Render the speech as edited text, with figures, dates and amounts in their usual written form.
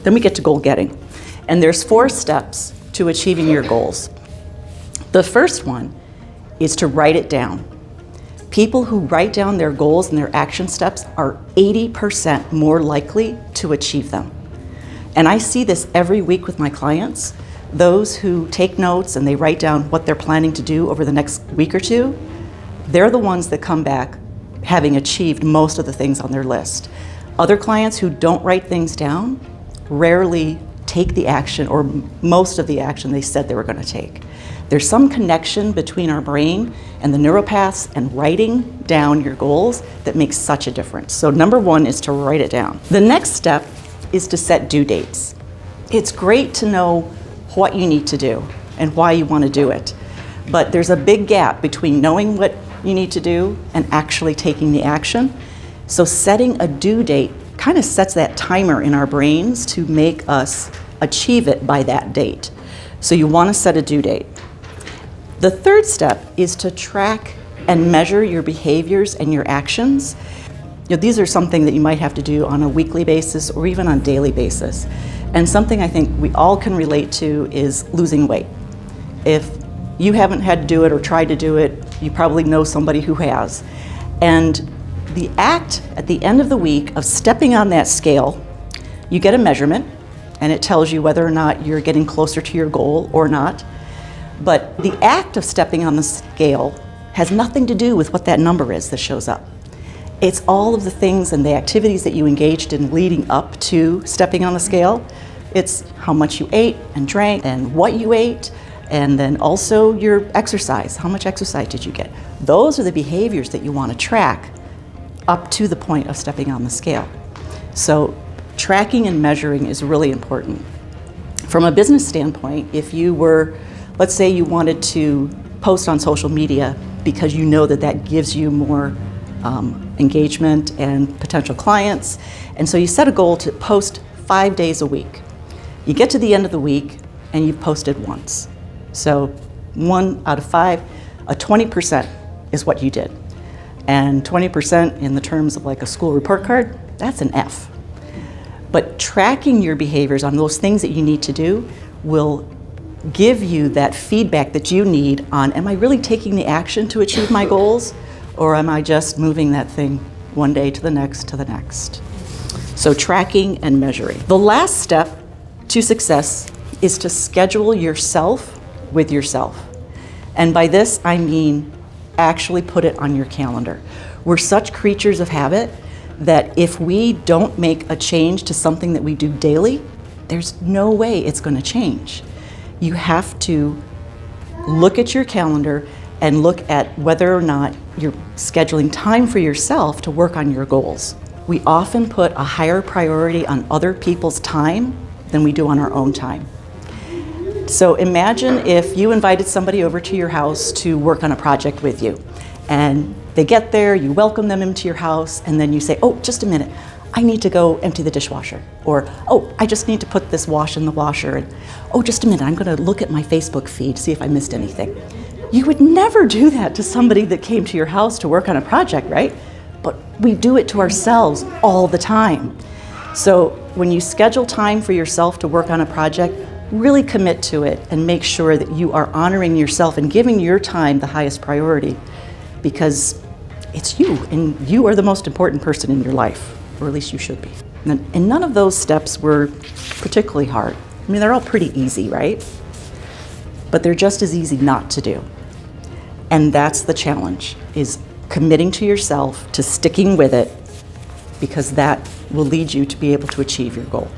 Then we get to goal getting. And there's 4 steps to achieving your goals. The first one is to write it down. People who write down their goals and their action steps are 80% more likely to achieve them. And I see this every week with my clients. Those who take notes and they write down what they're planning to do over the next week or 2, they're the ones that come back having achieved most of the things on their list. Other clients who don't write things down rarely take the action or most of the action they said they were going to take. There's some connection between our brain and the neuropaths and writing down your goals that makes such a difference. So number 1 is to write it down. The next step is to set due dates. It's great to know what you need to do and why you want to do it, but there's a big gap between knowing what you need to do and actually taking the action. So setting a due date kind of sets that timer in our brains to make us achieve it by that date. So you want to set a due date. The third step is to track and measure your behaviors and your actions. These are something that you might have to do on a weekly basis or even on a daily basis. And something I think we all can relate to is losing weight. If you haven't had to do it or tried to do it, you probably know somebody who has. And the act at the end of the week of stepping on that scale, you get a measurement and it tells you whether or not you're getting closer to your goal or not. But the act of stepping on the scale has nothing to do with what that number is that shows up. It's all of the things and the activities that you engaged in leading up to stepping on the scale. It's how much you ate and drank and what you ate, and then also your exercise. How much exercise did you get? Those are the behaviors that you want to track up to the point of stepping on the scale. So tracking and measuring is really important. From a business standpoint, if you were, let's say you wanted to post on social media because you know that that gives you more engagement and potential clients, and so you set a goal to post 5 days a week. You get to the end of the week and you've posted once. So 1 out of 5, a 20% is what you did. And 20% in the terms of like a school report card, that's an F. But tracking your behaviors on those things that you need to do will give you that feedback that you need on, am I really taking the action to achieve my goals? Or am I just moving that thing one day to the next to the next? So tracking and measuring. The last step to success is to schedule yourself with yourself. And by this, I mean actually put it on your calendar. We're such creatures of habit that if we don't make a change to something that we do daily, there's no way it's going to change. You have to look at your calendar and look at whether or not you're scheduling time for yourself to work on your goals. We often put a higher priority on other people's time than we do on our own time. So imagine if you invited somebody over to your house to work on a project with you, and they get there, you welcome them into your house, and then you say, oh, just a minute, I need to go empty the dishwasher. Or, oh, I just need to put this wash in the washer. And, oh, just a minute, I'm gonna look at my Facebook feed, see if I missed anything. You would never do that to somebody that came to your house to work on a project, right? But we do it to ourselves all the time. So when you schedule time for yourself to work on a project, really commit to it and make sure that you are honoring yourself and giving your time the highest priority, because it's you and you are the most important person in your life, or at least you should be. And none of those steps were particularly hard. I mean, they're all pretty easy, right? But they're just as easy not to do. And that's the challenge, is committing to yourself, to sticking with it, because that will lead you to be able to achieve your goal.